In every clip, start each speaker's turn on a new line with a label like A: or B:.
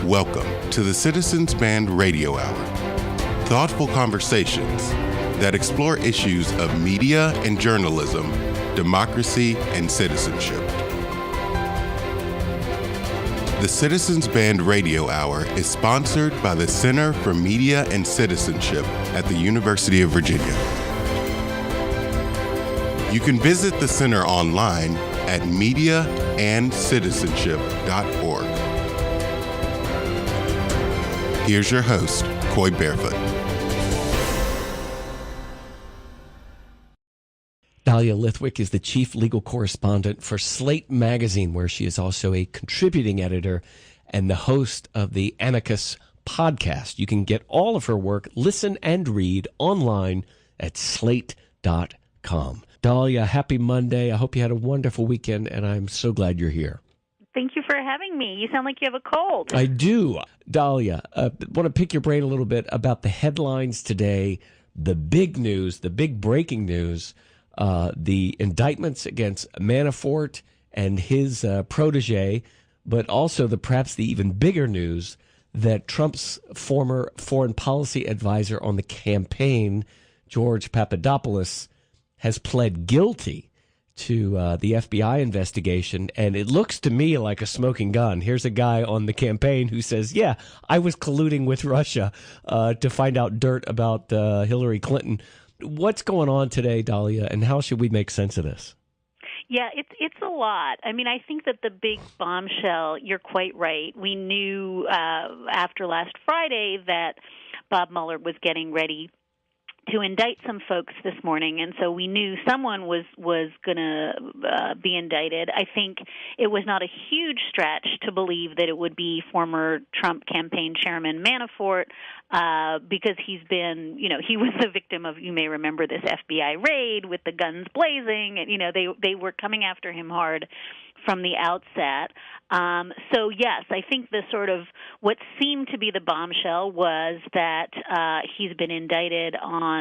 A: Welcome to the Citizens Band Radio Hour. Thoughtful conversations that explore issues of media and journalism, democracy and citizenship. The Citizens Band Radio Hour is sponsored by the Center for Media and Citizenship at the University of Virginia. You can visit the center online at mediaandcitizenship.org. Here's your host, Coy Barefoot.
B: Dahlia Lithwick is the chief legal correspondent for Slate magazine, where she is also a contributing editor and the host of the Amicus podcast. You can get all of her work, listen and read online at slate.com. Dahlia, happy Monday. I hope you had a wonderful weekend, and I'm so glad you're here.
C: Thank you for having me. You sound like you have a cold.
B: I do. Dahlia, want to pick your brain a little bit about the headlines today, the big news, the big breaking news, the indictments against Manafort and his protege, but also perhaps the even bigger news that Trump's former foreign policy advisor on the campaign, George Papadopoulos, has pled guilty to the FBI investigation, and it looks to me like a smoking gun. Here's a guy on the campaign who says, yeah, I was colluding with Russia to find out dirt about Hillary Clinton. What's going on today, Dahlia, and how should we make sense of this?
C: Yeah, it's a lot. I mean, I think that the big bombshell, you're quite right. We knew after last Friday that Bob Mueller was getting ready to indict some folks this morning, and so we knew someone was going to be indicted. I think it was not a huge stretch to believe that it would be former Trump campaign chairman Manafort, because he's been, he was the victim of, you may remember this FBI raid with the guns blazing, and they were coming after him hard from the outset. So yes, I think the sort of what seemed to be the bombshell was that he's been indicted on,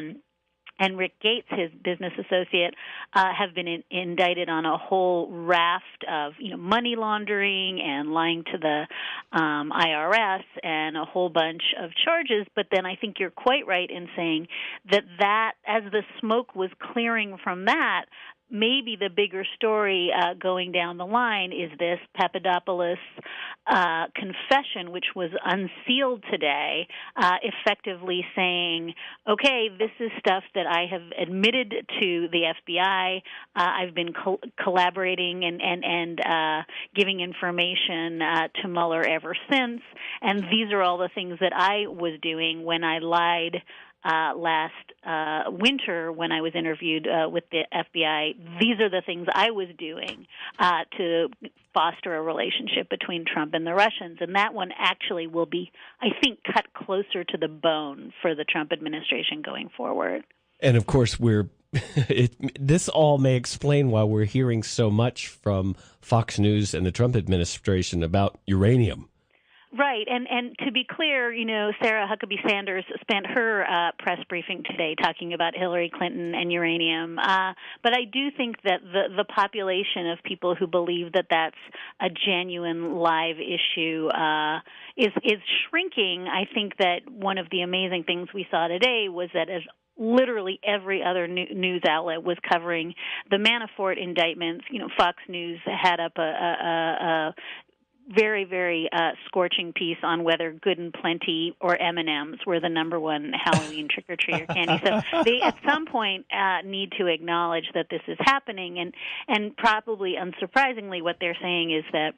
C: and Rick Gates, his business associate, have been indicted on a whole raft of money laundering and lying to the IRS and a whole bunch of charges. But then I think you're quite right in saying that as the smoke was clearing from that, maybe the bigger story going down the line is this Papadopoulos confession, which was unsealed today, effectively saying, okay, this is stuff that I have admitted to the FBI. I've been collaborating and giving information to Mueller ever since, and these are all the things that I was doing when I lied last winter when I was interviewed with the FBI. These are the things I was doing to foster a relationship between Trump and the Russians. And that one actually will be, I think, cut closer to the bone for the Trump administration going forward.
B: And of course, this all may explain why we're hearing so much from Fox News and the Trump administration about uranium.
C: Right, and to be clear, Sarah Huckabee Sanders spent her press briefing today talking about Hillary Clinton and uranium. But I do think that the population of people who believe that that's a genuine live issue is shrinking. I think that one of the amazing things we saw today was that as literally every other news outlet was covering the Manafort indictments, Fox News had up a very, very scorching piece on whether Good and Plenty or M&Ms were the number one Halloween trick-or-treater candy. So they, at some point, need to acknowledge that this is happening. And probably unsurprisingly, what they're saying is that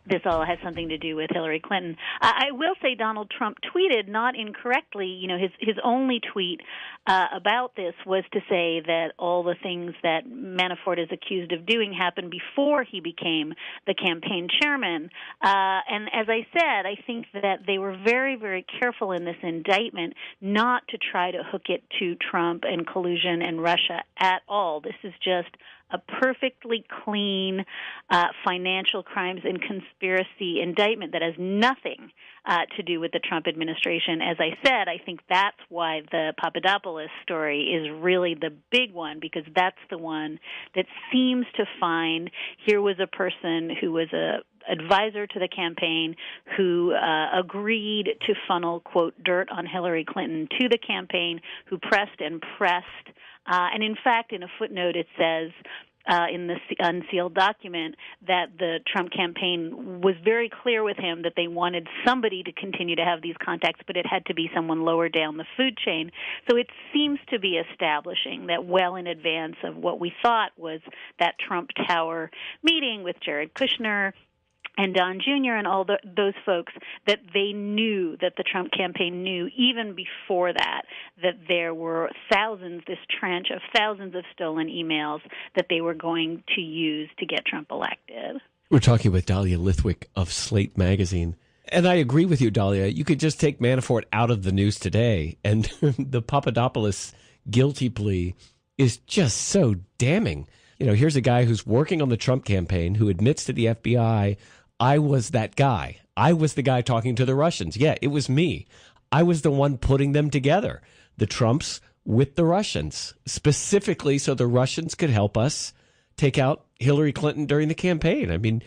C: this all has something to do with Hillary Clinton. I will say Donald Trump tweeted, not incorrectly, his only tweet about this was to say that all the things that Manafort is accused of doing happened before he became the campaign chairman. And as I said, I think that they were very, very careful in this indictment not to try to hook it to Trump and collusion and Russia at all. This is just a perfectly clean financial crimes and conspiracy indictment that has nothing to do with the Trump administration. As I said, I think that's why the Papadopoulos story is really the big one, because that's the one that seems to find here was a person who was a advisor to the campaign who agreed to funnel, quote, dirt on Hillary Clinton to the campaign, who pressed and pressed. And in fact, in a footnote, it says in the unsealed document that the Trump campaign was very clear with him that they wanted somebody to continue to have these contacts, but it had to be someone lower down the food chain. So it seems to be establishing that well in advance of what we thought was that Trump Tower meeting with Jared Kushner and Don Jr. and all those folks, that they knew, that the Trump campaign knew even before that there were this trench of thousands of stolen emails that they were going to use to get Trump elected.
B: We're talking with Dahlia Lithwick of Slate magazine. And I agree with you, Dahlia. You could just take Manafort out of the news today, and the Papadopoulos guilty plea is just so damning. You know, here's a guy who's working on the Trump campaign who admits to the FBI, I was that guy. I was the guy talking to the Russians. Yeah, it was me. I was the one putting them together, the Trumps with the Russians, specifically so the Russians could help us take out Hillary Clinton during the campaign. I mean,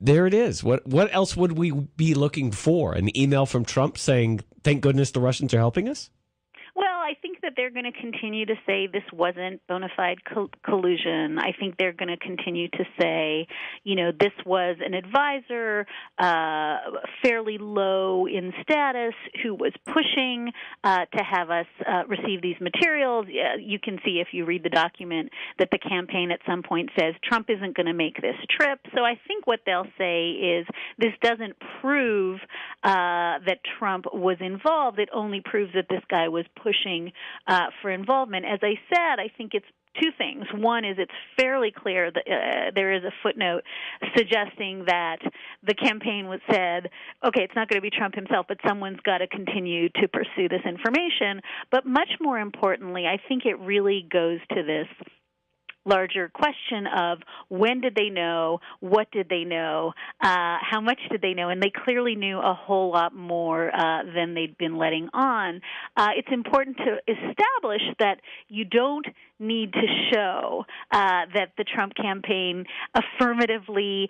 B: there it is. What else would we be looking for? An email from Trump saying, thank goodness the Russians are helping us?
C: Well, I think that they're going to continue to say this wasn't bona fide collusion. I think they're going to continue to say, this was an advisor, fairly low in status, who was pushing to have us receive these materials. You can see if you read the document that the campaign at some point says Trump isn't going to make this trip. So I think what they'll say is this doesn't prove that Trump was involved. It only proves that this guy was pushing for involvement. As I said, I think it's two things. One is it's fairly clear that there is a footnote suggesting that the campaign was said, okay, it's not going to be Trump himself, but someone's got to continue to pursue this information. But much more importantly, I think it really goes to this larger question of when did they know, what did they know, how much did they know, and they clearly knew a whole lot more than they'd been letting on. It's important to establish that you don't need to show that the Trump campaign affirmatively,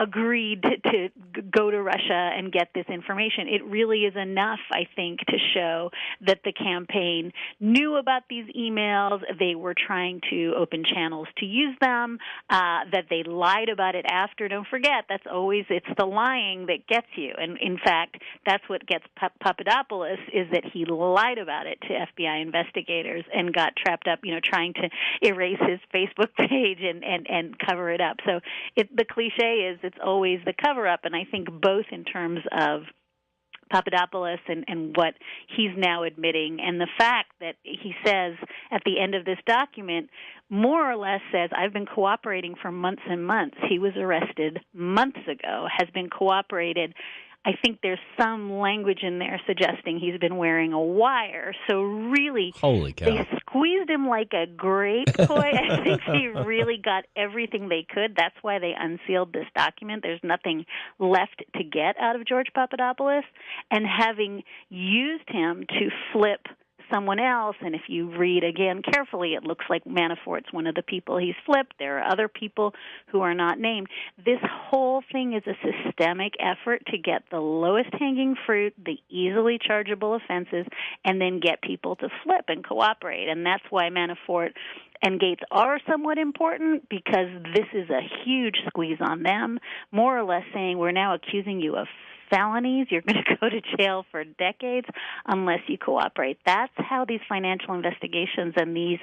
C: agreed to go to Russia and get this information. It really is enough, I think, to show that the campaign knew about these emails, they were trying to open channels to use them, that they lied about it after. Don't forget, it's the lying that gets you. And in fact, that's what gets Papadopoulos, is that he lied about it to FBI investigators and got trapped up, trying to erase his Facebook page and cover it up. So the cliche is it's always the cover-up, and I think both in terms of Papadopoulos and what he's now admitting, and the fact that he says at the end of this document, more or less says, I've been cooperating for months and months. He was arrested months ago, has been cooperated. I think there's some language in there suggesting he's been wearing a wire. So really,
B: holy cow,
C: they squeezed him like a grape, Coy. I think they really got everything they could. That's why they unsealed this document. There's nothing left to get out of George Papadopoulos. And having used him to flip someone else, and if you read again carefully, it looks like Manafort's one of the people he's flipped. There are other people who are not named. This whole thing is a systemic effort to get the lowest hanging fruit, the easily chargeable offenses, and then get people to flip and cooperate. And that's why Manafort and Gates are somewhat important, because this is a huge squeeze on them, more or less saying we're now accusing you of felonies. You're going to go to jail for decades unless you cooperate. That's how these financial investigations and these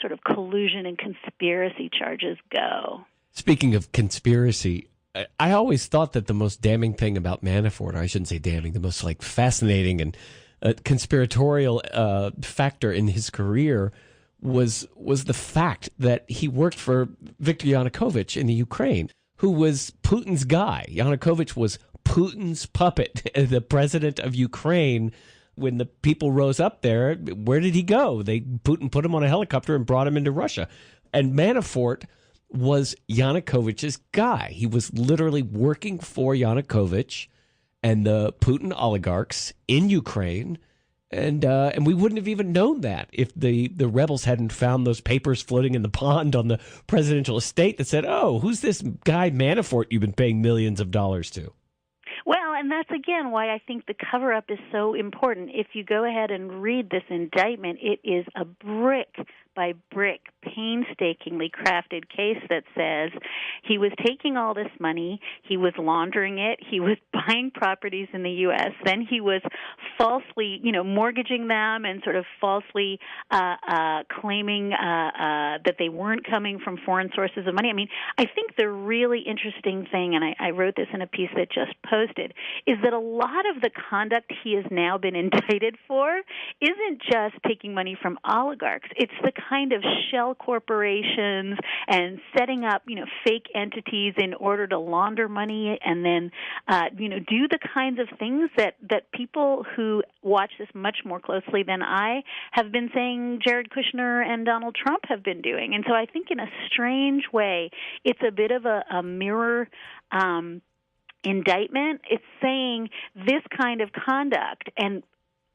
C: sort of collusion and conspiracy charges go.
B: Speaking of conspiracy, I always thought that the most damning thing about Manafort, or I shouldn't say damning, the most fascinating and conspiratorial factor in his career was the fact that he worked for Viktor Yanukovych in the Ukraine, who was Putin's guy. Yanukovych was Putin's puppet, the president of Ukraine. When the people rose up there, where did he go? Putin put him on a helicopter and brought him into Russia. And Manafort was Yanukovych's guy. He was literally working for Yanukovych and the Putin oligarchs in Ukraine And we wouldn't have even known that if the rebels hadn't found those papers floating in the pond on the presidential estate that said, oh, who's this guy Manafort you've been paying millions of dollars to?
C: Well, and that's, again, why I think the cover-up is so important. If you go ahead and read this indictment, it is a brick-by-brick, painstakingly crafted case that says he was taking all this money, he was laundering it, he was buying properties in the U.S., then he was falsely, mortgaging them and sort of falsely claiming that they weren't coming from foreign sources of money. I mean, I think the really interesting thing, and I wrote this in a piece that just posted, is that a lot of the conduct he has now been indicted for isn't just taking money from oligarchs. It's the kind of shell corporations and setting up, fake entities in order to launder money and then, do the kinds of things that people who watch this much more closely than I have been saying Jared Kushner and Donald Trump have been doing. And so I think in a strange way, it's a bit of a mirror indictment. It's saying this kind of conduct, and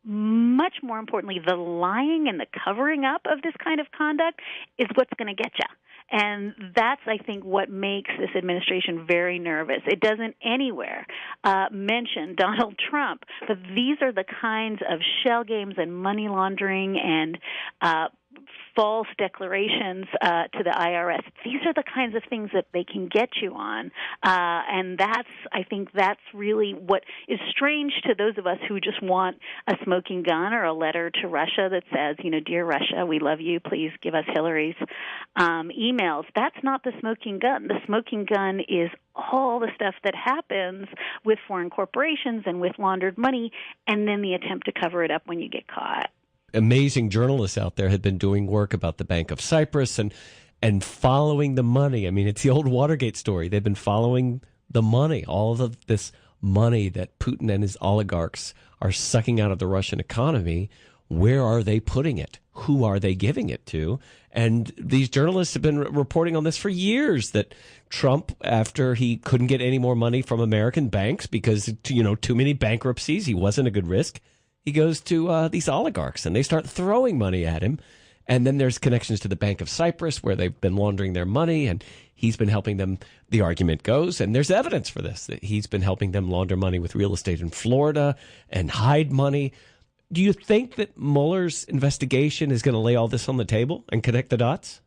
C: much more importantly, the lying and the covering up of this kind of conduct is what's going to get you. And that's, I think, what makes this administration very nervous. It doesn't anywhere mention Donald Trump, but these are the kinds of shell games and money laundering and false declarations to the IRS. These are the kinds of things that they can get you on. And I think that's really what is strange to those of us who just want a smoking gun or a letter to Russia that says, dear Russia, we love you. Please give us Hillary's emails. That's not the smoking gun. The smoking gun is all the stuff that happens with foreign corporations and with laundered money, and then the attempt to cover it up when you get caught.
B: Amazing journalists out there had been doing work about the Bank of Cyprus and following the money. I mean, it's the old Watergate story. They've been following the money, all of this money that Putin and his oligarchs are sucking out of the Russian economy. Where are they putting it? Who are they giving it to? And these journalists have been reporting on this for years, that Trump, after he couldn't get any more money from American banks because, too many bankruptcies, he wasn't a good risk, he goes to these oligarchs, and they start throwing money at him. And then there's connections to the Bank of Cyprus, where they've been laundering their money, and he's been helping them, the argument goes, and there's evidence for this, that he's been helping them launder money with real estate in Florida and hide money. Do you think that Mueller's investigation is going to lay all this on the table and connect the dots?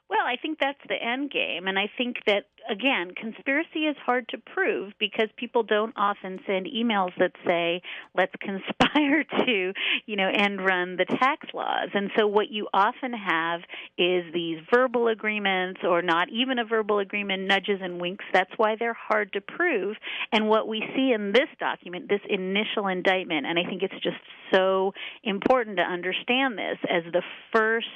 C: Well, I think that's the end game, and I think that, again, conspiracy is hard to prove because people don't often send emails that say, let's conspire to, end run the tax laws. And so what you often have is these verbal agreements, or not even a verbal agreement, nudges and winks. That's why they're hard to prove. And what we see in this document, this initial indictment, and I think it's just so important to understand this as the first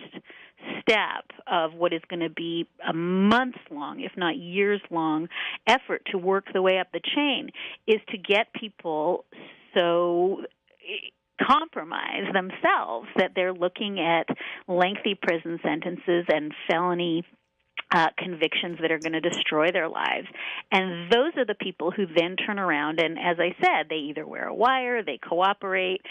C: step of what is going to be a months-long, if not years-long, effort to work the way up the chain, is to get people so compromise themselves that they're looking at lengthy prison sentences and felony convictions that are going to destroy their lives. And those are the people who then turn around and, as I said, they either wear a wire, they cooperate,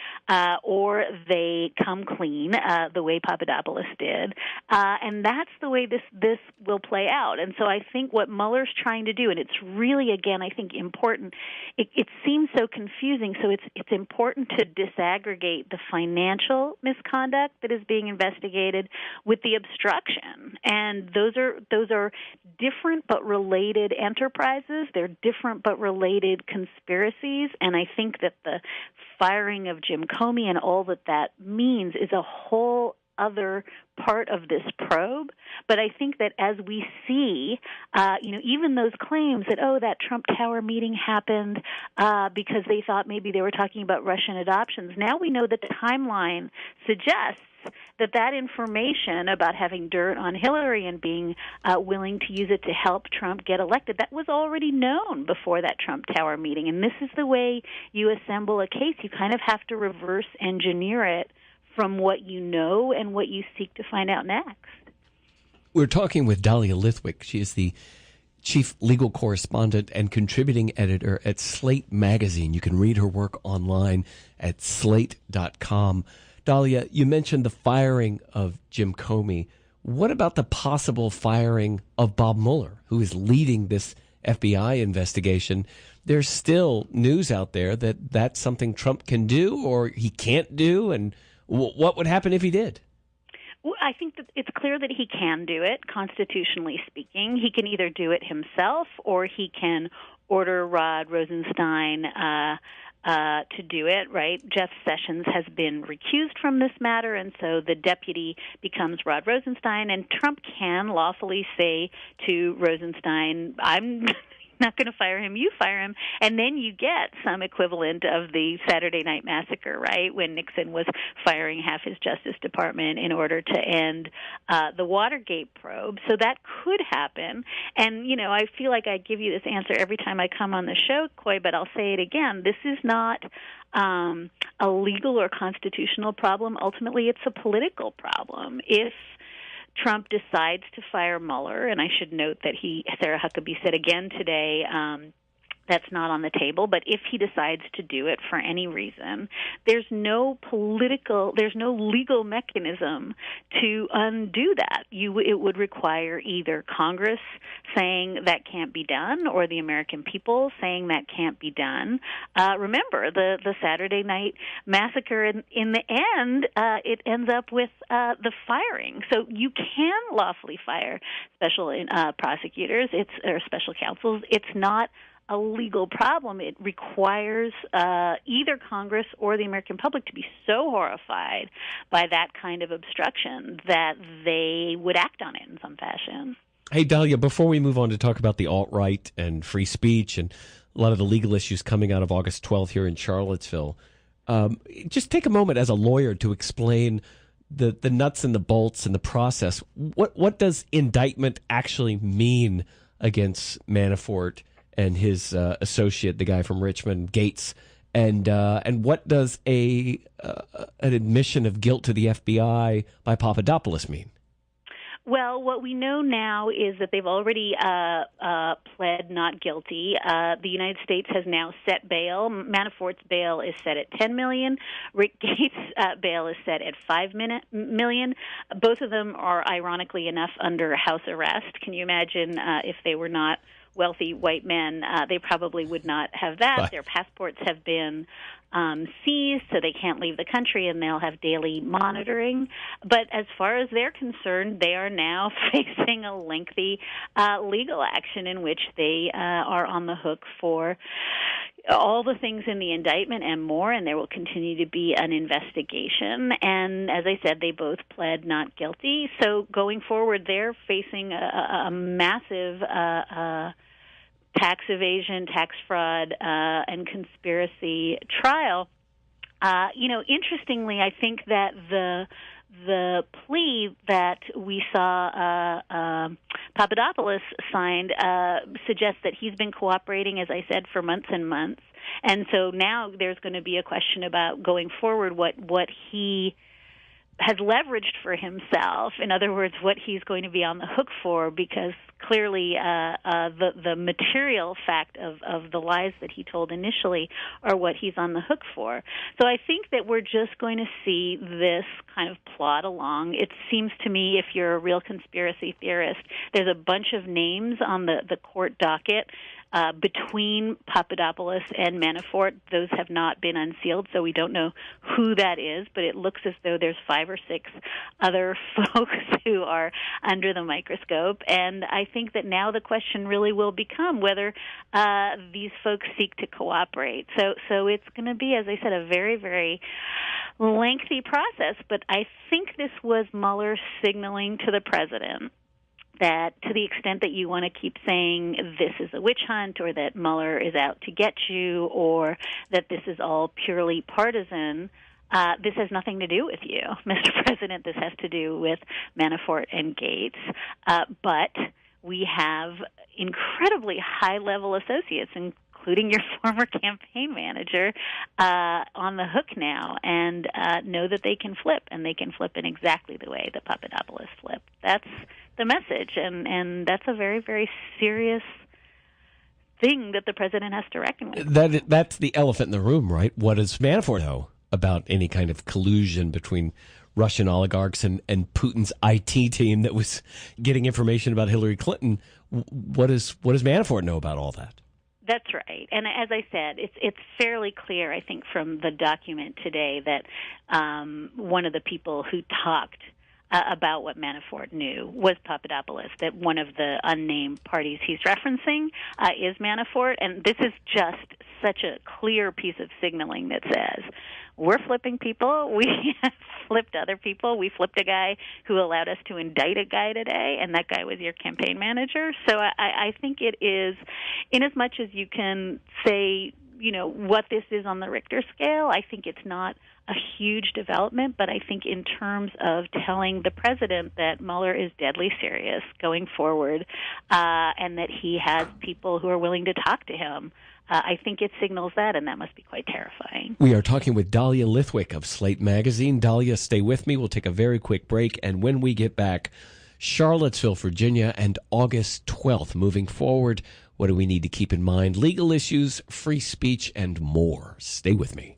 C: or they come clean, the way Papadopoulos did. And that's the way this will play out. And so I think what Mueller's trying to do, and it's really, again, I think important, it seems so confusing, so it's important to disaggregate the financial misconduct that is being investigated with the obstruction. And those are different but related enterprises. They're different but related conspiracies. And I think that the firing of Jim Comey and all that means is a whole other part of this probe. But I think that as we see, even those claims that, that Trump Tower meeting happened because they thought maybe they were talking about Russian adoptions, now we know that the timeline suggests that information about having dirt on Hillary and being willing to use it to help Trump get elected, that was already known before that Trump Tower meeting. And this is the way you assemble a case. You kind of have to reverse engineer it from what you know and what you seek to find out next.
B: We're talking with Dahlia Lithwick. She is the chief legal correspondent and contributing editor at Slate magazine. You can read her work online at slate.com. Dahlia, you mentioned the firing of Jim Comey. What about the possible firing of Bob Mueller, who is leading this FBI investigation? There's still news out there that that's something Trump can do or he can't do. And what would happen if he did?
C: Well, I think that it's clear that he can do it, constitutionally speaking. He can either do it himself or he can order Rod Rosenstein to do it, right? Jeff Sessions has been recused from this matter, and so the deputy becomes Rod Rosenstein, and Trump can lawfully say to Rosenstein, I'm not going to fire him, you fire him, and then you get some equivalent of the Saturday Night Massacre, right, when Nixon was firing half his Justice Department in order to end the Watergate probe. So that could happen, and, you know, I feel like I give you this answer every time I come on the show, Coy, but I'll say it again. This is not a legal or constitutional problem. Ultimately, it's a political problem. If Trump decides to fire Mueller, and I should note that Sarah Huckabee said again today, that's not on the table, but if he decides to do it for any reason, there's no legal mechanism to undo that. It would require either Congress saying that can't be done or the American people saying that can't be done. Remember, the Saturday Night Massacre, in the end, it ends up with the firing. So you can lawfully fire special prosecutors or special counsels. It's not a legal problem. It requires either Congress or the American public to be so horrified by that kind of obstruction that they would act on it in some fashion.
B: Hey, Dahlia, before we move on to talk about the alt-right and free speech and a lot of the legal issues coming out of August 12th here in Charlottesville, just take a moment as a lawyer to explain the nuts and the bolts and the process. What does indictment actually mean against Manafort and his associate, the guy from Richmond, Gates, and what does an admission of guilt to the FBI by Papadopoulos mean?
C: Well, what we know now is that they've already pled not guilty. The United States has now set bail. Manafort's bail is set at $10 million. Rick Gates' bail is set at $5 million. Both of them are, ironically enough, under house arrest. Can you imagine if they were not wealthy white men? They probably would not have that.
B: Right.
C: Their passports have been seized, so they can't leave the country, and they'll have daily monitoring. But as far as they're concerned, they are now facing a lengthy legal action in which they are on the hook for all the things in the indictment and more, and there will continue to be an investigation. And as I said, they both pled not guilty. So going forward, they're facing a massive tax evasion, tax fraud, and conspiracy trial. Interestingly, I think that the plea that we saw Papadopoulos signed suggests that he's been cooperating, as I said, for months and months. And so now there's going to be a question about going forward what he has leveraged for himself. In other words, what he's going to be on the hook for, because clearly the material fact of the lies that he told initially are what he's on the hook for. So I think that we're just going to see this kind of plod along. It seems to me, if you're a real conspiracy theorist, there's a bunch of names on the court docket between Papadopoulos and Manafort. Those have not been unsealed, so we don't know who that is, but it looks as though there's 5 or 6 other folks who are under the microscope. And I think that now the question really will become whether these folks seek to cooperate. So it's going to be, as I said, a very, very lengthy process, but I think this was Mueller signaling to the president that to the extent that you want to keep saying this is a witch hunt, or that Mueller is out to get you, or that this is all purely partisan, this has nothing to do with you, Mr. President. This has to do with Manafort and Gates. But we have incredibly high-level associates, including your former campaign manager, on the hook now, and know that they can flip, and they can flip in exactly the way that Papadopoulos flipped. That's the message, and that's a very, very serious thing that the president has to reckon with.
B: That's the elephant in the room, right? What does Manafort know about any kind of collusion between Russian oligarchs and Putin's IT team that was getting information about Hillary Clinton? What does Manafort know about all that?
C: That's right. And as I said, it's fairly clear, I think, from the document today that one of the people who talked about what Manafort knew was Papadopoulos, that one of the unnamed parties he's referencing is Manafort. And this is just such a clear piece of signaling that says, we're flipping people. We have flipped other people. We flipped a guy who allowed us to indict a guy today, and that guy was your campaign manager. So I think it is, in as much as you can say, what this is on the Richter scale, I think it's not a huge development, but I think in terms of telling the president that Mueller is deadly serious going forward and that he has people who are willing to talk to him, I think it signals that, and that must be quite terrifying.
B: We are talking with Dahlia Lithwick of Slate Magazine. Dahlia, stay with me. We'll take a very quick break, and when we get back, Charlottesville, Virginia, and August 12th. Moving forward, what do we need to keep in mind? Legal issues, free speech, and more. Stay with me.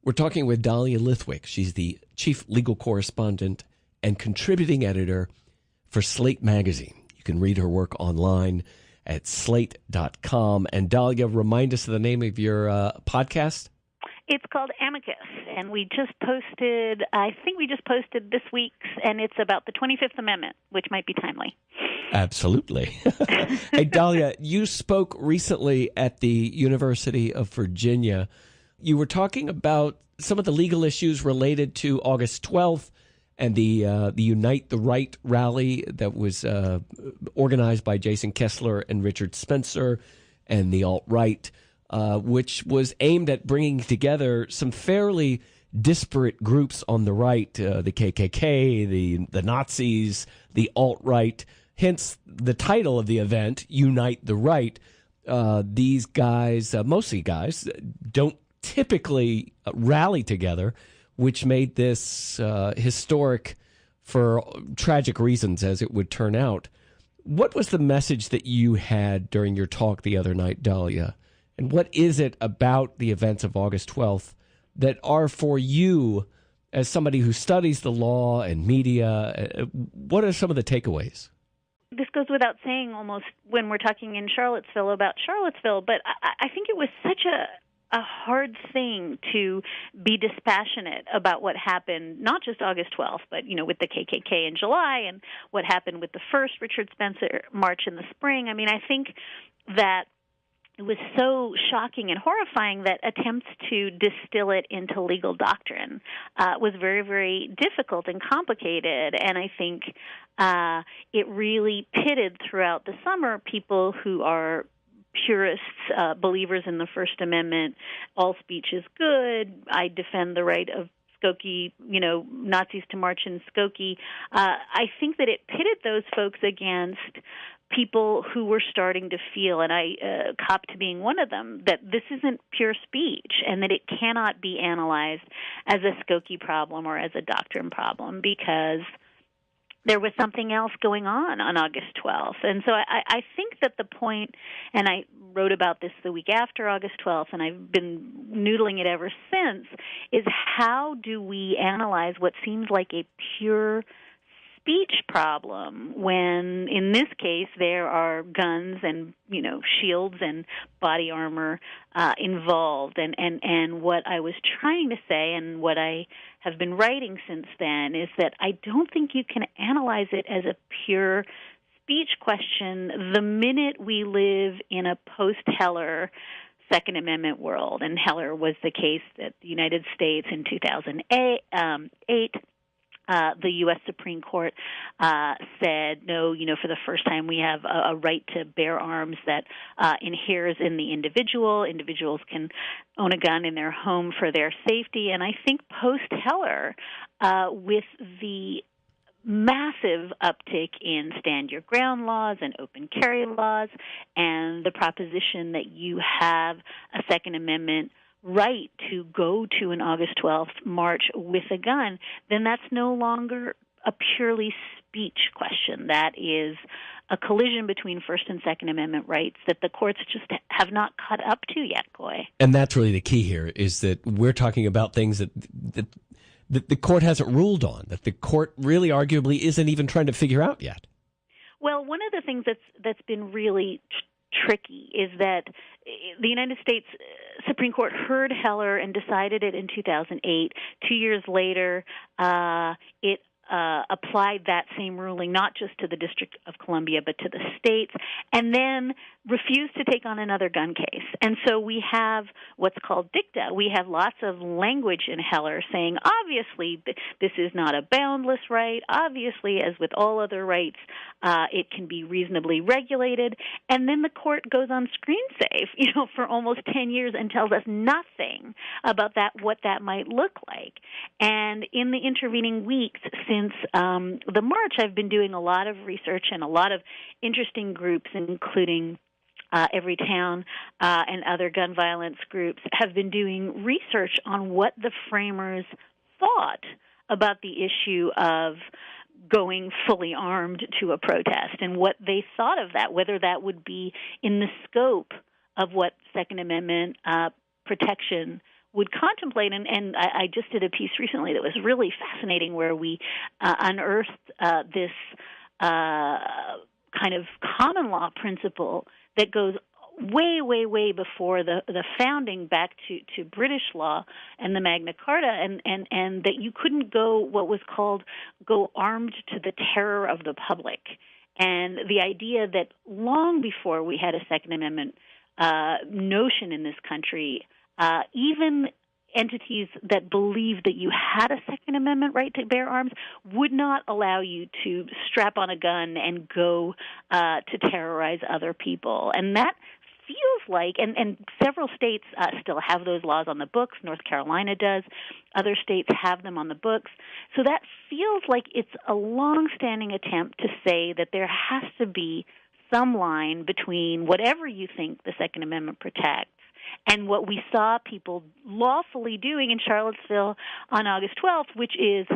B: We're talking with Dahlia Lithwick. She's the chief legal correspondent and contributing editor for Slate Magazine. You can read her work online at slate.com. And Dahlia, remind us of the name of your podcast.
C: It's called Amicus, and I think we just posted this week's, and it's about the 25th Amendment, which might be timely.
B: Absolutely. Hey, Dahlia, you spoke recently at the University of Virginia. You were talking about some of the legal issues related to August 12th and the Unite the Right rally that was organized by Jason Kessler and Richard Spencer and the alt-right, which was aimed at bringing together some fairly disparate groups on the right, the KKK, the Nazis, the alt-right, hence the title of the event, Unite the Right. These guys, mostly guys, don't typically rally together, which made this historic for tragic reasons, as it would turn out. What was the message that you had during your talk the other night, Dahlia? And what is it about the events of August 12th that are, for you, as somebody who studies the law and media, what are some of the takeaways?
C: This goes without saying almost when we're talking in Charlottesville about Charlottesville, but I think it was such a hard thing to be dispassionate about what happened, not just August 12th, but, with the KKK in July and what happened with the first Richard Spencer March in the spring. I mean, I think that it was so shocking and horrifying that attempts to distill it into legal doctrine was very, very difficult and complicated. And I think it really pitted throughout the summer people who are purists, believers in the First Amendment. All speech is good. I defend the right of Skokie, Nazis to march in Skokie. I think that it pitted those folks against people who were starting to feel, and I cop to being one of them, that this isn't pure speech and that it cannot be analyzed as a Skokie problem or as a doctrine problem because there was something else going on August 12th. And so I think that the point, and I wrote about this the week after August 12th, and I've been noodling it ever since, is how do we analyze what seems like a pure speech problem when, in this case, there are guns and, shields and body armor involved. And what I was trying to say, and what I have been writing since then, is that I don't think you can analyze it as a pure speech question the minute we live in a post-Heller Second Amendment world. And Heller was the case that the United States in 2008, the U.S. Supreme Court said, no, for the first time we have a right to bear arms that inheres in the individual. Individuals can own a gun in their home for their safety. And I think post-Heller, with the massive uptick in stand your ground laws and open carry laws, and the proposition that you have a Second Amendment right to go to an August 12th march with a gun, then that's no longer a purely speech question. That is a collision between First and Second Amendment rights that the courts just have not caught up to yet, Coy.
B: And that's really the key here, is that we're talking about things that the court hasn't ruled on, that the court really arguably isn't even trying to figure out yet.
C: Well, one of the things that's been really tricky is that the United States Supreme Court heard Heller and decided it in 2008. 2 years later, it applied that same ruling not just to the District of Columbia but to the states, and then refused to take on another gun case. And so we have what's called dicta. We have lots of language in Heller saying, obviously, this is not a boundless right. Obviously, as with all other rights, it can be reasonably regulated. And then the court goes on screensafe, for almost 10 years and tells us nothing about what that might look like. And in the intervening weeks since the march, I've been doing a lot of research, and a lot of interesting groups, including Every Town and other gun violence groups, have been doing research on what the framers thought about the issue of going fully armed to a protest, and what they thought of that, whether that would be in the scope of what Second Amendment protection would contemplate. And I just did a piece recently that was really fascinating, where we unearthed this kind of common law principle that goes way, way, way before the founding, back to British law and the Magna Carta, and that you couldn't go what was called go armed to the terror of the public. And the idea that long before we had a Second Amendment notion in this country, even entities that believed that you had a Second Amendment right to bear arms would not allow you to strap on a gun and go to terrorize other people. And that feels like, and several states still have those laws on the books. North Carolina does. Other states have them on the books. So that feels like it's a long-standing attempt to say that there has to be some line between whatever you think the Second Amendment protects and what we saw people lawfully doing in Charlottesville on August 12th, which is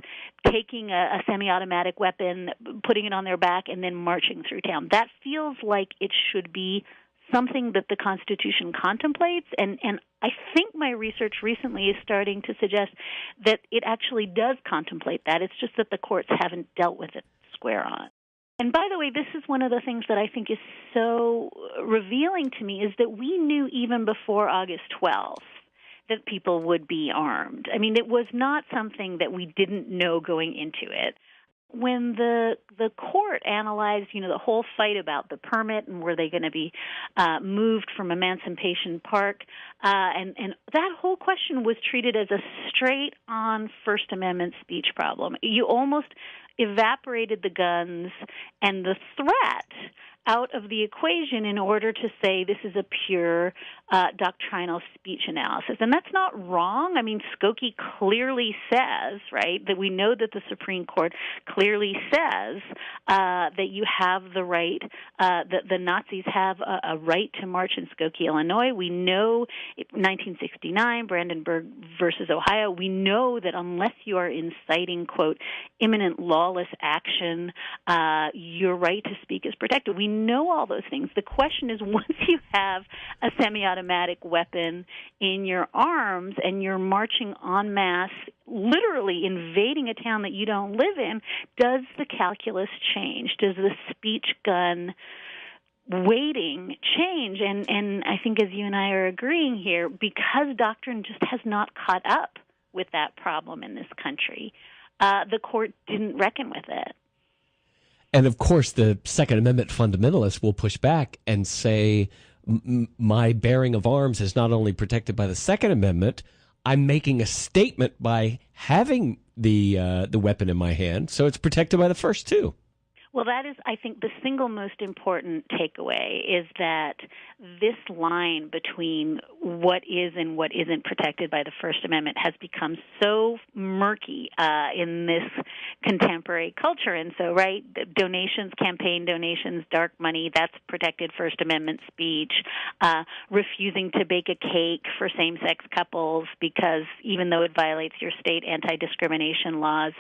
C: taking a semi-automatic weapon, putting it on their back, and then marching through town. That feels like it should be something that the Constitution contemplates, and I think my research recently is starting to suggest that it actually does contemplate that. It's just that the courts haven't dealt with it square on. And by the way, this is one of the things that I think is so revealing to me, is that we knew even before August 12th that people would be armed. I mean, it was not something that we didn't know going into it. When the court analyzed, the whole fight about the permit and were they going to be moved from Emancipation Park, and that whole question was treated as a straight-on First Amendment speech problem. You almost evaporated the guns and the threat out of the equation in order to say this is a pure doctrinal speech analysis. And that's not wrong. I mean, Skokie clearly says, right, that we know that the Supreme Court clearly says that you have the right, that the Nazis have a right to march in Skokie, Illinois. We know 1969, Brandenburg versus Ohio, we know that unless you are inciting, quote, imminent lawless action, your right to speak is protected. We know all those things. The question is, once you have a semi-automatic weapon in your arms and you're marching en masse literally invading a town that you don't live in, does the calculus change? Does the speech gun weighting change? And I think, as you and I are agreeing here, because doctrine just has not caught up with that problem in this country, the court didn't reckon with it.
B: And of course, the Second Amendment fundamentalists will push back and say, my bearing of arms is not only protected by the Second Amendment, I'm making a statement by having the weapon in my hand, so it's protected by the first too.
C: Well, that is, I think, the single most important takeaway is that this line between what is and what isn't protected by the First Amendment has become so murky in this contemporary culture. And so, right, donations, campaign donations, dark money, that's protected First Amendment speech. Refusing to bake a cake for same-sex couples because even though it violates your state anti-discrimination laws,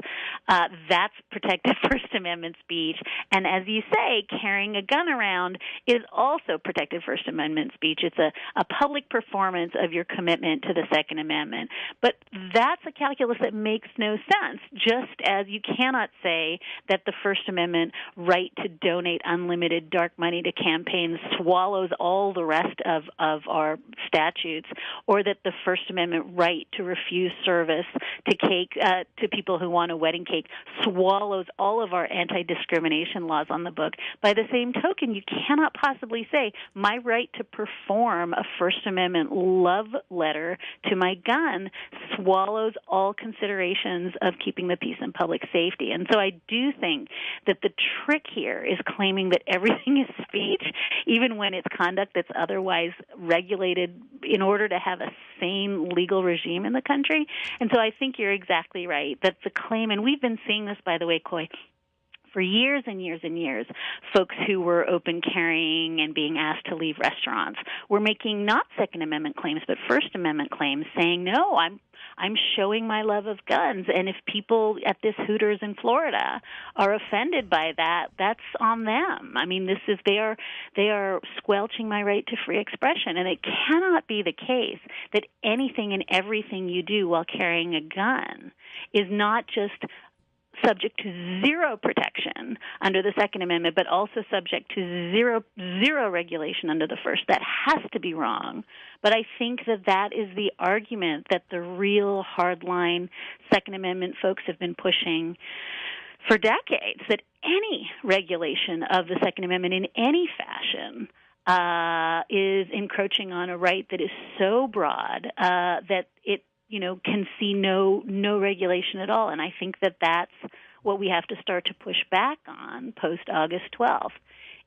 C: that's protected First Amendment speech. And as you say, carrying a gun around is also protected First Amendment speech. It's a public performance of your commitment to the Second Amendment. But that's a calculus that makes no sense, just as you cannot say that the First Amendment right to donate unlimited dark money to campaigns swallows all the rest of our statutes, or that the First Amendment right to refuse service to cake to people who want a wedding cake swallows all of our anti-discrimination laws on the book. By the same token, you cannot possibly say my right to perform a First Amendment love letter to my gun swallows all considerations of keeping the peace and public safety. And so I do think that the trick here is claiming that everything is speech, even when it's conduct that's otherwise regulated in order to have a sane legal regime in the country. And so I think you're exactly right. That's the claim, and we've been seeing this, by the way, Coy, for years and years and years. Folks who were open carrying and being asked to leave restaurants were making not Second Amendment claims, but First Amendment claims, saying, no, I'm showing my love of guns, and if people at this Hooters in Florida are offended by that, that's on them. I mean, they are squelching my right to free expression, and it cannot be the case that anything and everything you do while carrying a gun is not just subject to zero protection under the Second Amendment, but also subject to zero regulation under the First. That has to be wrong. But I think that is the argument that the real hardline Second Amendment folks have been pushing for decades, that any regulation of the Second Amendment in any fashion is encroaching on a right that is so broad that it can see no regulation at all. And I think that that's what we have to start to push back on post-August 12th,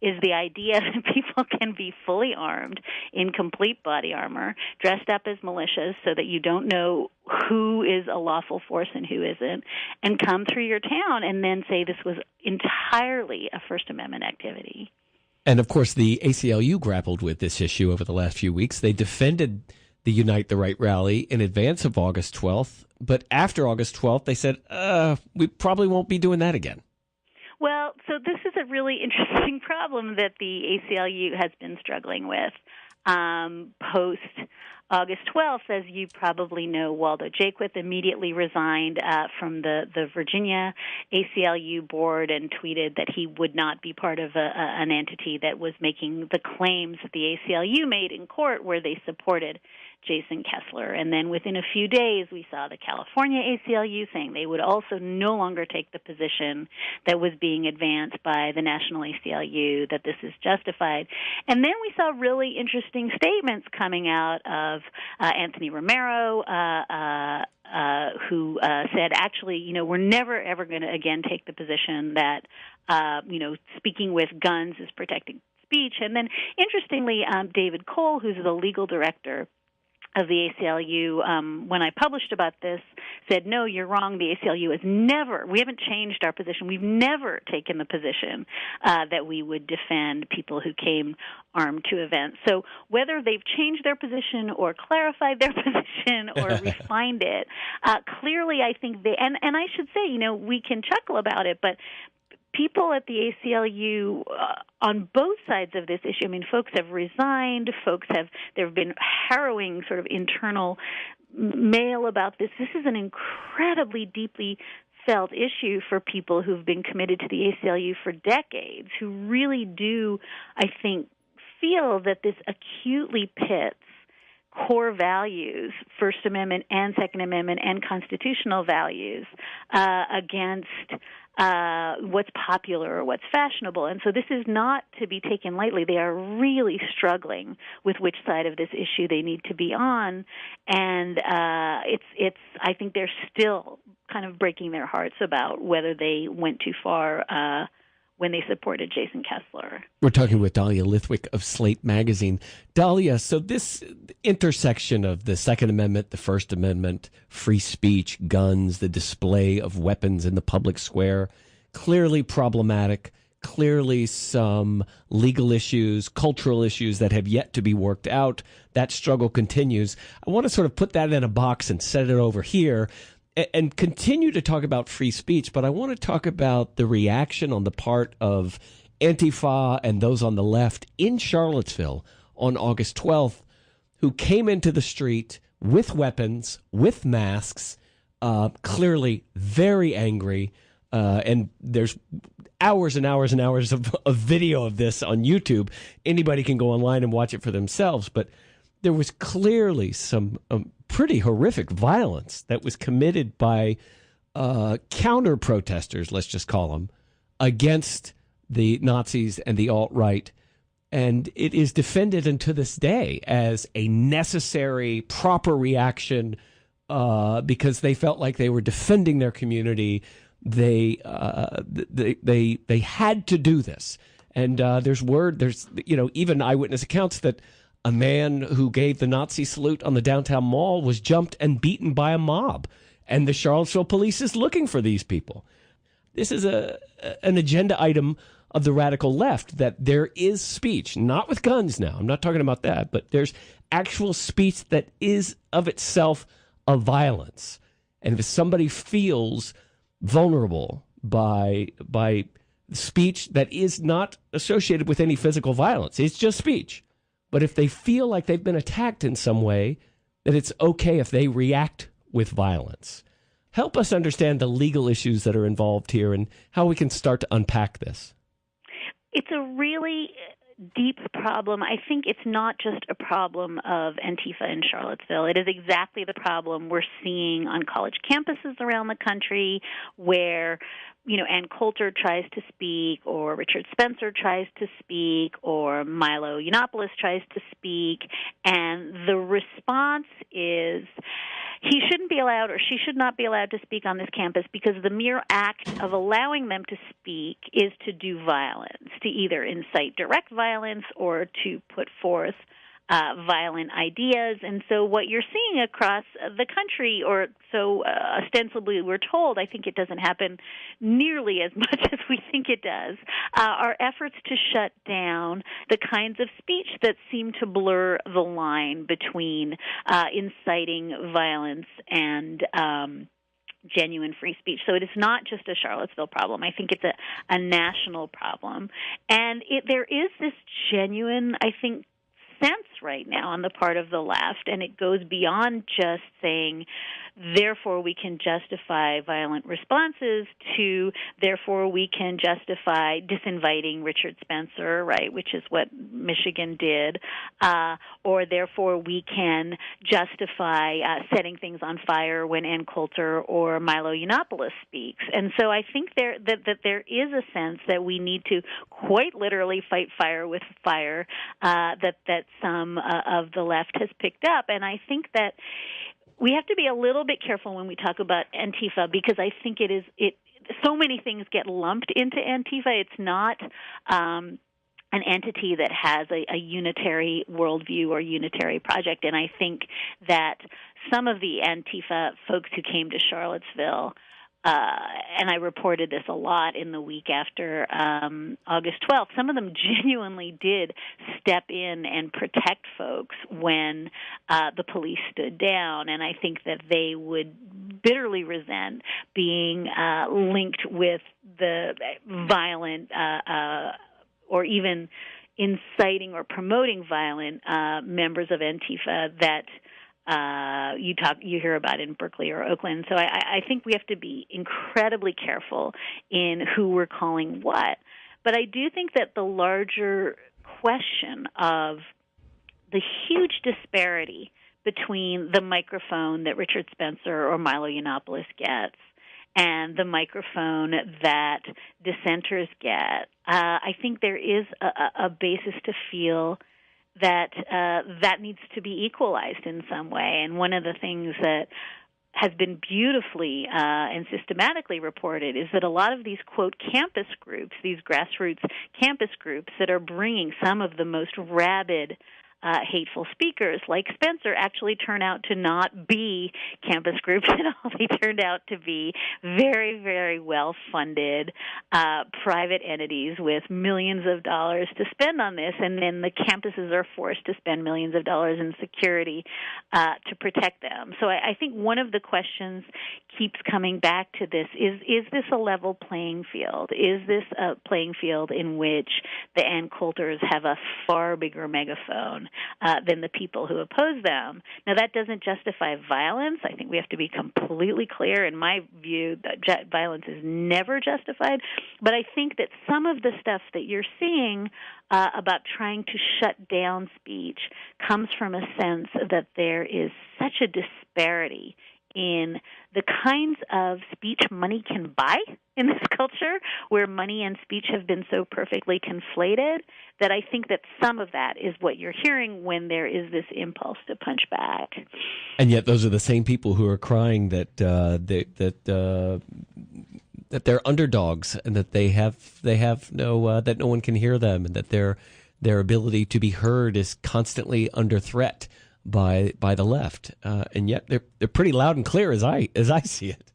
C: is the idea that people can be fully armed in complete body armor, dressed up as militias so that you don't know who is a lawful force and who isn't, and come through your town and then say this was entirely a First Amendment activity.
B: And, of course, the ACLU grappled with this issue over the last few weeks. They defended the Unite the Right rally in advance of August 12th. But after August 12th, they said, we probably won't be doing that again.
C: Well, so this is a really interesting problem that the ACLU has been struggling with. Post-August 12th, as you probably know, Waldo Jaquith immediately resigned from the Virginia ACLU board and tweeted that he would not be part of an entity that was making the claims that the ACLU made in court where they supported Jason Kessler. And then within a few days, we saw the California ACLU saying they would also no longer take the position that was being advanced by the National ACLU, that this is justified. And then we saw really interesting statements coming out of Anthony Romero, who said, actually, we're never, ever going to again take the position that, speaking with guns is protecting speech. And then, interestingly, David Cole, who's the legal director of the ACLU, when I published about this, said, no, you're wrong. The ACLU has never, we haven't changed our position. We've never taken the position that we would defend people who came armed to events. So whether they've changed their position or clarified their position or refined it, clearly I think and I should say, we can chuckle about it, but people at the ACLU on both sides of this issue, folks have resigned, there have been harrowing sort of internal mail about this. This is an incredibly deeply felt issue for people who've been committed to the ACLU for decades, who really do, I think, feel that this acutely pits core values, First Amendment and Second Amendment and constitutional values, against what's popular or what's fashionable. And so this is not to be taken lightly. They are really struggling with which side of this issue they need to be on. And it's I think they're still kind of breaking their hearts about whether they went too far when they supported Jason Kessler.
B: We're talking with Dahlia Lithwick of Slate magazine. Dahlia, so this intersection of the Second Amendment, the First Amendment, free speech, guns, the display of weapons in the public square, clearly problematic, clearly some legal issues, cultural issues that have yet to be worked out. That struggle continues. I want to sort of put that in a box and set it over here and continue to talk about free speech, but I want to talk about the reaction on the part of Antifa and those on the left in Charlottesville on August 12th, who came into the street with weapons, with masks, clearly very angry. And there's hours and hours and hours of video of this on YouTube. Anybody can go online and watch it for themselves, but there was clearly some pretty horrific violence that was committed by counter protesters, let's just call them, against the Nazis and the alt-right. And it is defended unto this day as a necessary, proper reaction because they felt like they were defending their community. They had to do this. And there's even eyewitness accounts that a man who gave the Nazi salute on the downtown mall was jumped and beaten by a mob. And the Charlottesville police is looking for these people. This is an agenda item of the radical left, that there is speech, not with guns now. I'm not talking about that, but there's actual speech that is of itself a violence. And if somebody feels vulnerable by speech that is not associated with any physical violence, it's just speech. But if they feel like they've been attacked in some way, that it's okay if they react with violence. Help us understand the legal issues that are involved here and how we can start to unpack this.
C: It's a really deep problem. I think it's not just a problem of Antifa in Charlottesville. It is exactly the problem we're seeing on college campuses around the country where, Ann Coulter tries to speak, or Richard Spencer tries to speak, or Milo Yiannopoulos tries to speak, and the response is he shouldn't be allowed, or she should not be allowed to speak on this campus because the mere act of allowing them to speak is to do violence, to either incite direct violence or to put forth violent ideas. And so what you're seeing across the country, or so ostensibly we're told, I think it doesn't happen nearly as much as we think it does, are efforts to shut down the kinds of speech that seem to blur the line between inciting violence and genuine free speech. So it is not just a Charlottesville problem. I think it's a national problem. And there is this genuine, I think, sense right now on the part of the left, and it goes beyond just saying, therefore we can justify violent responses, to therefore we can justify disinviting Richard Spencer, right, which is what Michigan did, or therefore we can justify setting things on fire when Ann Coulter or Milo Yiannopoulos speaks. And so I think that there is a sense that we need to quite literally fight fire with fire, that some of the left has picked up. And I think that we have to be a little bit careful when we talk about Antifa, because I think so many things get lumped into Antifa. It's not an entity that has a unitary worldview or unitary project. And I think that some of the Antifa folks who came to Charlottesville, and I reported this a lot in the week after August 12th, some of them genuinely did step in and protect folks when the police stood down. And I think that they would bitterly resent being linked with the violent or even inciting or promoting violent members of Antifa that you hear about in Berkeley or Oakland. So I think we have to be incredibly careful in who we're calling what. But I do think that the larger question of the huge disparity between the microphone that Richard Spencer or Milo Yiannopoulos gets and the microphone that dissenters get, I think there is a basis to feel that that needs to be equalized in some way. And one of the things that has been beautifully and systematically reported is that a lot of these, quote, campus groups, these grassroots campus groups that are bringing some of the most rabid hateful speakers like Spencer actually turn out to not be campus groups at all. They turned out to be very, very well-funded private entities with millions of dollars to spend on this, and then the campuses are forced to spend millions of dollars in security to protect them. So I think one of the questions keeps coming back to this, is this a level playing field? Is this a playing field in which the Ann Coulters have a far bigger megaphone than the people who oppose them? Now, that doesn't justify violence. I think we have to be completely clear. In my view, that violence is never justified. But I think that some of the stuff that you're seeing about trying to shut down speech comes from a sense that there is such a disparity in the kinds of speech money can buy in this culture, where money and speech have been so perfectly conflated, that I think that some of that is what you're hearing when there is this impulse to punch back.
B: And yet those are the same people who are crying that they're underdogs and that they have no that no one can hear them, and that their ability to be heard is constantly under threat by the left, and yet they're pretty loud and clear as I see it.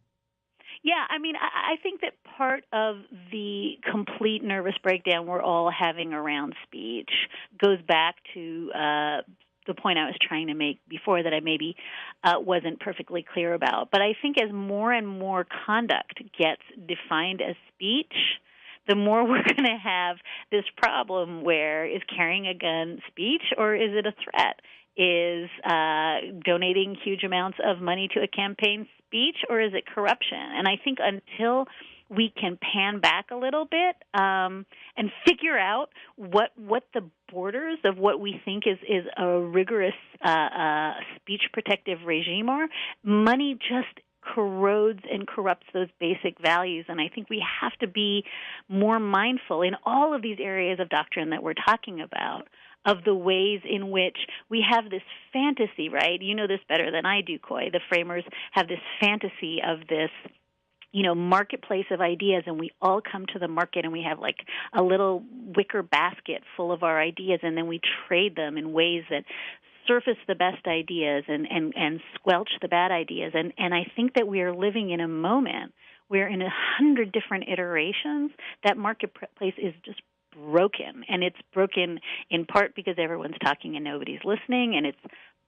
C: Yeah, I mean, I think that part of the complete nervous breakdown we're all having around speech goes back to the point I was trying to make before that I maybe wasn't perfectly clear about. But I think as more and more conduct gets defined as speech, the more we're going to have this problem where is carrying a gun speech or is it a threat? Is donating huge amounts of money to a campaign speech, or is it corruption? And I think until we can pan back a little bit and figure out what the borders of what we think is a rigorous speech protective regime are, money just corrodes and corrupts those basic values. And I think we have to be more mindful in all of these areas of doctrine that we're talking about of the ways in which we have this fantasy, right? You know this better than I do, Coy. The framers have this fantasy of this, marketplace of ideas, and we all come to the market and we have like a little wicker basket full of our ideas, and then we trade them in ways that surface the best ideas and squelch the bad ideas. And I think that we are living in a moment where in 100 different iterations, that marketplace is just broken. And it's broken in part because everyone's talking and nobody's listening, and it's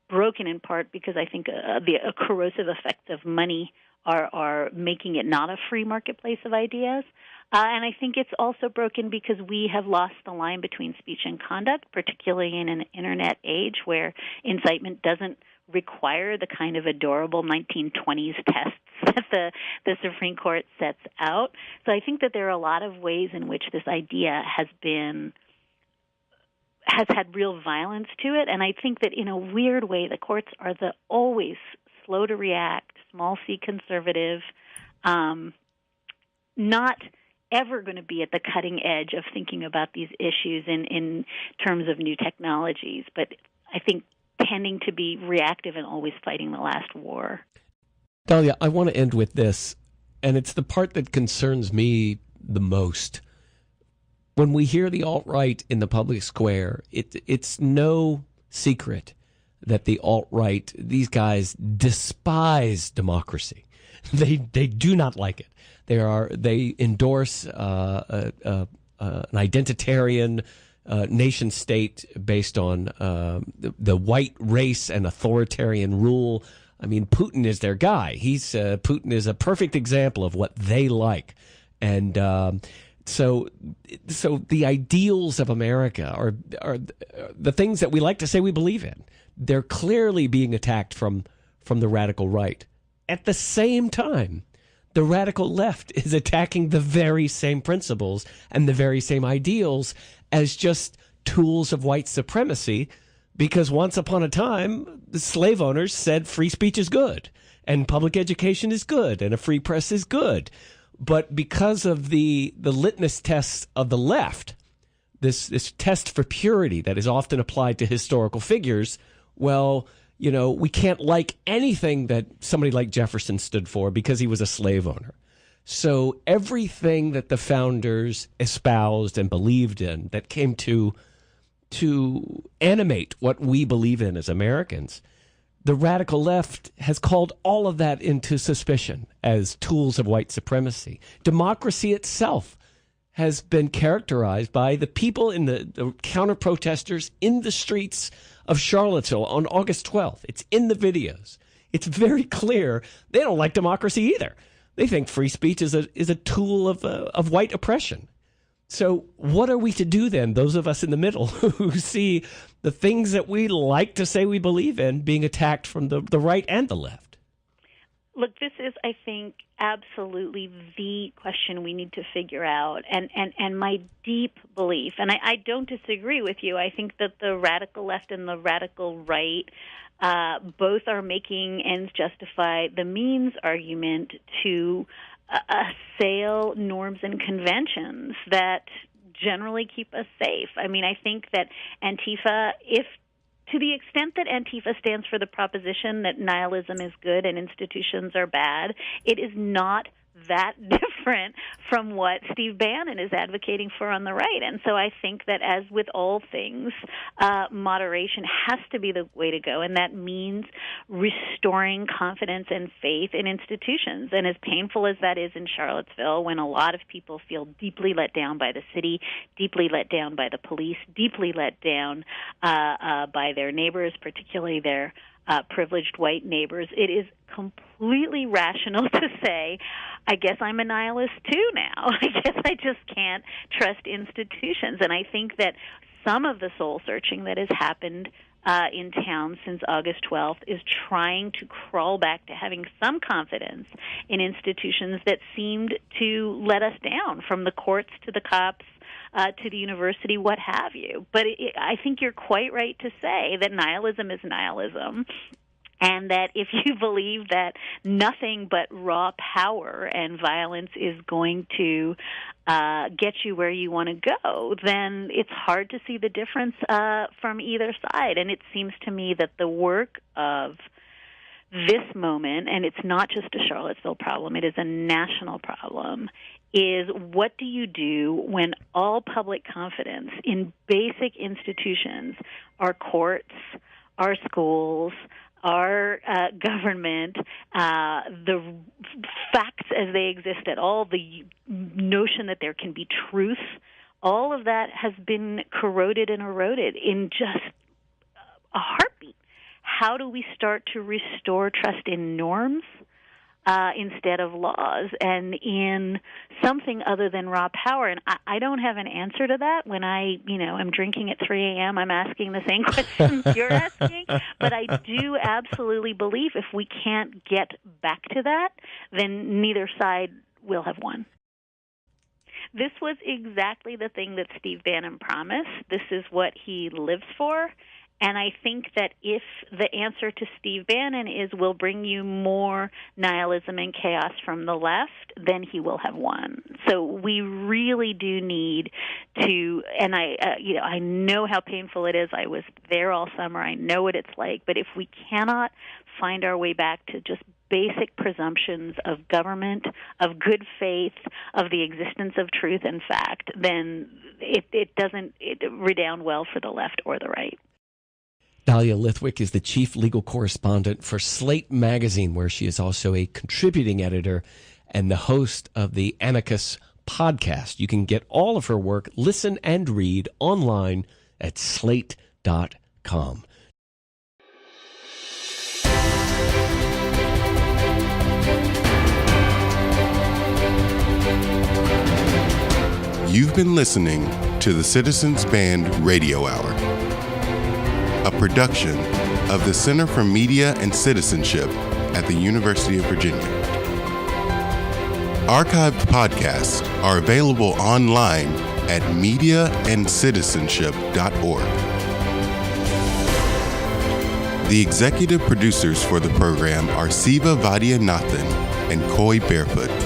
C: broken in part because I think the corrosive effects of money are making it not a free marketplace of ideas. And I think it's also broken because we have lost the line between speech and conduct, particularly in an Internet age where incitement doesn't require the kind of adorable 1920s tests that the Supreme Court sets out. So I think that there are a lot of ways in which this idea has had real violence to it, and I think that in a weird way the courts are always slow to react, small c conservative, not ever going to be at the cutting edge of thinking about these issues in terms of new technologies, but I think tending to be reactive and always fighting the last war.
B: Dahlia, I want to end with this, and it's the part that concerns me the most. When we hear the alt-right in the public square, it's no secret that the alt-right, these guys despise democracy. They do not like it. They endorse an identitarian nation state based on the white race and authoritarian rule. I mean, Putin is their guy. Putin is a perfect example of what they like, and So the ideals of America are the things that we like to say we believe in. They're clearly being attacked from the radical right. At the same time, the radical left is attacking the very same principles and the very same ideals as just tools of white supremacy, because once upon a time, the slave owners said free speech is good and public education is good and a free press is good. But because of the litmus tests of the left, this test for purity that is often applied to historical figures, well, we can't like anything that somebody like Jefferson stood for because he was a slave owner. So everything that the founders espoused and believed in that came to animate what we believe in as Americans, the radical left has called all of that into suspicion as tools of white supremacy. Democracy itself has been characterized by the people in the counter-protesters in the streets of Charlottesville on August 12th. It's in the videos. It's very clear they don't like democracy either. They think free speech is a tool of white oppression. So what are we to do then, those of us in the middle who see the things that we like to say we believe in being attacked from the right and the left?
C: Look, this is, I think, absolutely the question we need to figure out. And my deep belief, and I don't disagree with you, I think that the radical left and the radical right both are making ends justify the means argument to assail norms and conventions that generally keep us safe. I mean, I think that Antifa, to the extent that Antifa stands for the proposition that nihilism is good and institutions are bad, it is not that different from what Steve Bannon is advocating for on the right. And so I think that, as with all things, moderation has to be the way to go, and that means restoring confidence and faith in institutions. And as painful as that is in Charlottesville, when a lot of people feel deeply let down by the city, deeply let down by the police, deeply let down by their neighbors, particularly their privileged white neighbors, it is completely rational to say, I guess I'm a nihilist too now. I guess I just can't trust institutions. And I think that some of the soul-searching that has happened in town since August 12th is trying to crawl back to having some confidence in institutions that seemed to let us down, from the courts to the cops, to the university, what have you. But I think you're quite right to say that nihilism is nihilism, and that if you believe that nothing but raw power and violence is going to get you where you want to go, then it's hard to see the difference from either side. And it seems to me that the work of this moment, and it's not just a Charlottesville problem, it is a national problem, is what do you do when all public confidence in basic institutions, our courts, our schools, our government, the facts as they exist at all, the notion that there can be truth, all of that has been corroded and eroded in just a heartbeat. How do we start to restore trust in norms instead of laws and in something other than raw power? And I don't have an answer to that. When I'm drinking at 3 a.m., I'm asking the same questions you're asking. But I do absolutely believe if we can't get back to that, then neither side will have won. This was exactly the thing that Steve Bannon promised. This is what he lives for. And I think that if the answer to Steve Bannon is we'll bring you more nihilism and chaos from the left, then he will have won. So we really do need to, and I know how painful it is. I was there all summer. I know what it's like. But if we cannot find our way back to just basic presumptions of government, of good faith, of the existence of truth and fact, then it doesn't redound well for the left or the right.
B: Dahlia Lithwick is the chief legal correspondent for Slate magazine, where she is also a contributing editor and the host of the Amicus podcast. You can get all of her work, listen and read online at slate.com.
A: You've been listening to the Citizens Band Radio Hour, a production of the Center for Media and Citizenship at the University of Virginia. Archived podcasts are available online at mediaandcitizenship.org. The executive producers for the program are Siva Vaidyanathan and Coy Barefoot.